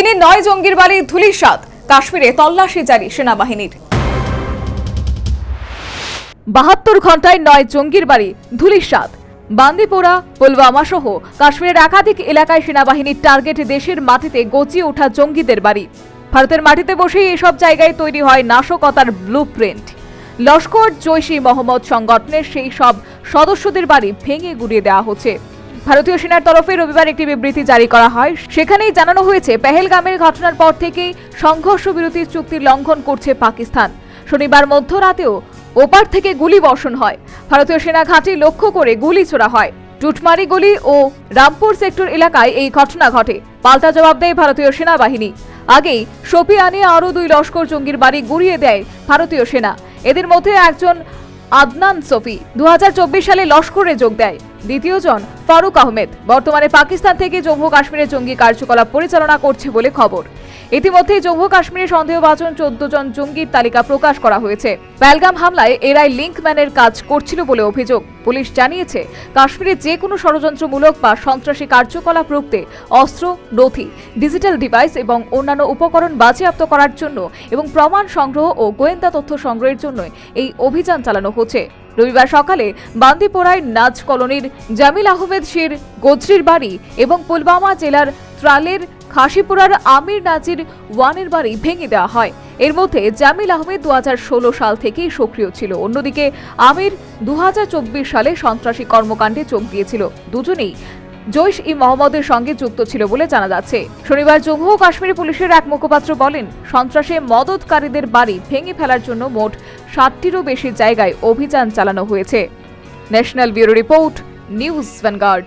দিনে 9 জঙ্গির বাড়ি ধুলিসাৎ। কাশ্মীরে তল্লাশি জারি সেনাবাহিনীর। 72 ঘন্টায় 9 জঙ্গির বাড়ি ধুলিসাৎ। বান্দিপোরা, পুলওয়ামা সহ কাশ্মীরের একাধিক এলাকায় সেনাবাহিনীর টার্গেট দেশের মাটিতে গজিয়ে ওঠা জঙ্গিদের বাড়ি। ভারতের মাটিতে বসেই এসব জায়গায় তৈরি হয় নাশকতার ব্লুপ্রিন্ট। লস্কর জৈশ-ই মোহাম্মদ সংগঠনের সেই সব সদস্যদের বাড়ি ভেঙে গুড়িয়ে দেওয়া হচ্ছে। ভারতীয় সেনার তরফে রবিবার একটি বিবৃতি জারি করা হয়। সেখানেই জানানো হয়েছে, পেহেলগামের ঘটনার পর থেকেই সংঘর্ষ বিরতি চুক্তির লঙ্ঘন করছে পাকিস্তান। শনিবার মধ্যরাতেও ওপার থেকে গুলি বর্ষণ হয়। ভারতীয় সেনা ঘাঁটি লক্ষ্য করে গুলি ছোড়া হয়। টুটমারি গলি ও রামপুর সেক্টর এলাকায় এই ঘটনা ঘটে। পাল্টা জবাব দেয় ভারতীয় সেনাবাহিনী। আগেই শোপিয়ানে আরও 2 লস্কর জঙ্গির বাড়ি গুড়িয়ে দেয় ভারতীয় সেনা। এদের মধ্যে একজন আদনান সফি 2024 সালে লস্করে যোগ দেয়। দ্বিতীয়জন ফারুক আহমেদ বর্তমানে পাকিস্তান থেকে জম্মু কাশ্মীরে জঙ্গি কার্যকলাপ পরিচালনা করছে বলে খবর। ইতিমধ্যে জম্মু কাশ্মীরে সন্দেহভাজন 14 জন জঙ্গির তালিকা প্রকাশ করা হয়েছে। পেহেলগাম হামলায় এরাই লিঙ্কম্যানের কাজ করছিল বলে অভিযোগ। পুলিশ জানিয়েছে, কাশ্মীরে যে কোনো ষড়যন্ত্রমূলক বা সন্ত্রাসী কার্যকলাপ রুখতে অস্ত্র, নথি, ডিজিটাল ডিভাইস এবং অন্যান্য উপকরণ বাজেয়াপ্ত করার জন্য এবং প্রমাণ সংগ্রহ ও গোয়েন্দা তথ্য সংগ্রহের জন্য এই অভিযান চালানো হচ্ছে। রবিবার সকালে বান্দিপোরায় নাজ কলোনির জামিল আহমেদ শির গোজরির বাড়ি এবং পুলওয়ামা জেলার ত্রালের খাসিপুরার আমির নাজির ওয়ানের বাড়ি ভেঙে দেওয়া হয়। এর মধ্যে জামিল আহমেদ 2016 সাল থেকেই সক্রিয় ছিল। অন্যদিকে আমির 2024 সালে সন্ত্রাসী কর্মকাণ্ডে যোগ দিয়েছিল। দুজনেই জৈশ-ই-মোহাম্মদের সঙ্গে যুক্ত ছিল বলে জানা যাচ্ছে। শনিবার জম্মু ও কাশ্মীর পুলিশের এক মুখপাত্র বলেন, সন্ত্রাসে মদতকারীদের বাড়ি ভেঙে ফেলার জন্য মোট 60টিরও বেশি জায়গায় অভিযান চালানো হয়েছে। National bureau report, news vanguard.